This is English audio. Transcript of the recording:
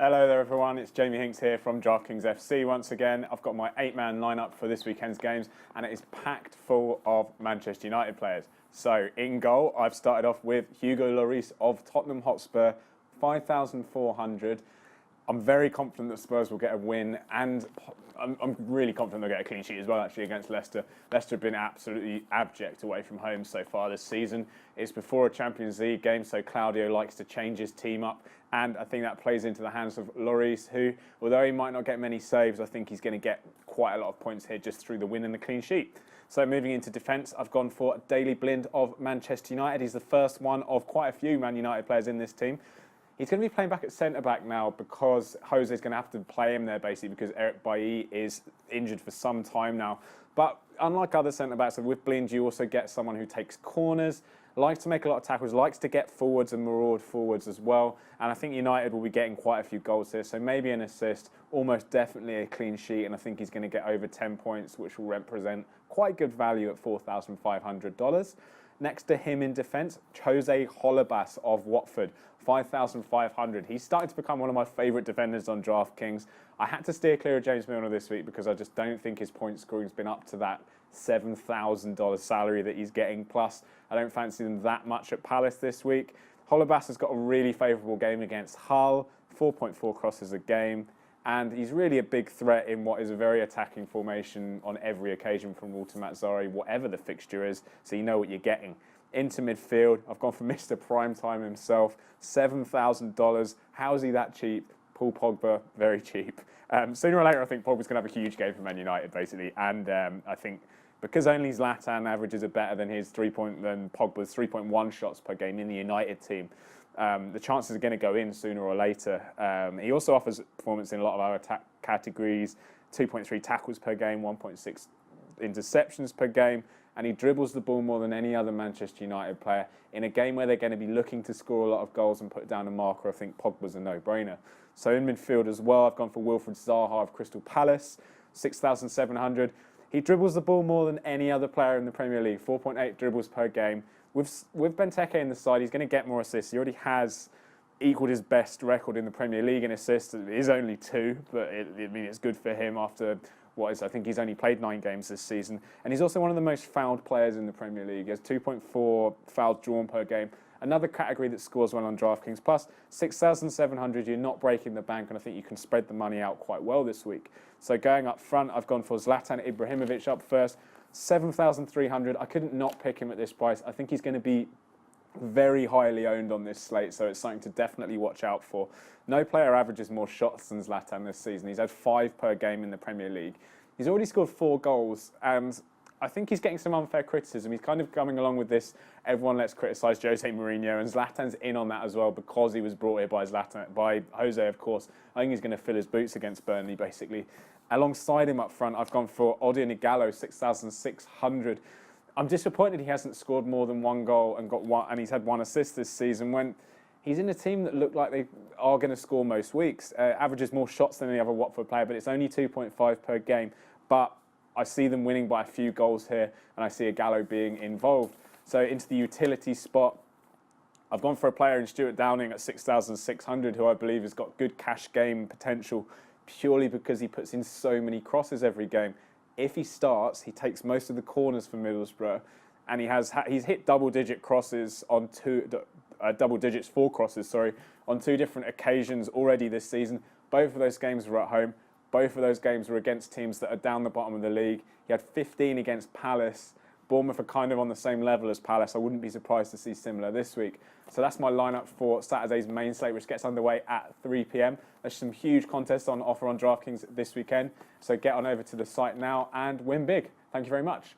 Hello there everyone, it's Jamie Hinks here from DraftKings FC once again. I've got my 8-man lineup for this weekend's games and it is packed full of Manchester United players. So in goal, I've started off with Hugo Lloris of Tottenham Hotspur, 5,400. I'm very confident that Spurs will get a win, and I'm really confident they'll get a clean sheet as well, actually, against Leicester. Leicester have been absolutely abject away from home so far this season. It's before a Champions League game, so Claudio likes to change his team up, and I think that plays into the hands of Lloris, who, although he might not get many saves, I think he's going to get quite a lot of points here just through the win and the clean sheet. So moving into defence, I've gone for Daley Blind of Manchester United. He's the first one of quite a few Man United players in this team. He's going to be playing back at centre-back now because Jose's going to have to play him there, basically, because Eric Bailly is injured for some time now. But unlike other centre-backs, with Blind, you also get someone who takes corners, likes to make a lot of tackles, likes to get forwards and maraud forwards as well. And I think United will be getting quite a few goals here. So maybe an assist, almost definitely a clean sheet. And I think he's going to get over 10 points, which will represent quite good value at $4,500. Next to him in defence, Jose Holebas of Watford, 5,500. He's starting to become one of my favourite defenders on DraftKings. I had to steer clear of James Milner this week because I just don't think his point scoring's been up to that $7,000 salary that he's getting. Plus, I don't fancy them that much at Palace this week. Holebas has got a really favourable game against Hull, 4.4 crosses a game. And he's really a big threat in what is a very attacking formation on every occasion from Walter Mazzarri, whatever the fixture is, so you know what you're getting. Into midfield, I've gone for Mr. Primetime himself, $7,000. How is he that cheap? Paul Pogba, very cheap. Sooner or later, I think Pogba's going to have a huge game for Man United, basically. And I think because only Zlatan averages are better than Pogba's 3.1 shots per game in the United team, the chances are going to go in sooner or later. He also offers performance in a lot of our attack categories, 2.3 tackles per game, 1.6 interceptions per game, and he dribbles the ball more than any other Manchester United player. In a game where they're going to be looking to score a lot of goals and put down a marker, I think Pogba's a no-brainer. So in midfield as well, I've gone for Wilfried Zaha of Crystal Palace, 6,700. He dribbles the ball more than any other player in the Premier League, 4.8 dribbles per game. With Benteke in the side, he's going to get more assists. He already has equalled his best record in the Premier League in assists. It is only 2, but it's good for him after I think he's only played 9 games this season. And he's also one of the most fouled players in the Premier League. He has 2.4 fouls drawn per game. Another category that scores well on DraftKings. Plus, 6,700, you're not breaking the bank, and I think you can spread the money out quite well this week. So going up front, I've gone for Zlatan Ibrahimovic up first. 7,300. I couldn't not pick him at this price. I think he's going to be very highly owned on this slate, so it's something to definitely watch out for. No player averages more shots than Zlatan this season. He's had 5 per game in the Premier League. He's already scored 4 goals, and I think he's getting some unfair criticism. He's kind of coming along with this, everyone let's criticise Jose Mourinho, and Zlatan's in on that as well because he was brought here by Jose, of course. I think he's going to fill his boots against Burnley, basically. Alongside him up front, I've gone for Odion Ighalo, 6,600. I'm disappointed he hasn't scored more than 1 goal and he's had 1 assist this season when he's in a team that look like they are going to score most weeks. Averages more shots than any other Watford player, but it's only 2.5 per game. But I see them winning by a few goals here, and I see Ighalo being involved. So into the utility spot, I've gone for a player in Stuart Downing at 6,600, who I believe has got good cash game potential purely because he puts in so many crosses every game. If he starts, he takes most of the corners for Middlesbrough, and he's hit double-digit crosses on 4 crosses, on 2 different occasions already this season. Both of those games were at home. Both of those games were against teams that are down the bottom of the league. He had 15 against Palace. Bournemouth are kind of on the same level as Palace. I wouldn't be surprised to see similar this week. So that's my lineup for Saturday's main slate, which gets underway at 3 p.m. There's some huge contests on offer on DraftKings this weekend. So get on over to the site now and win big. Thank you very much.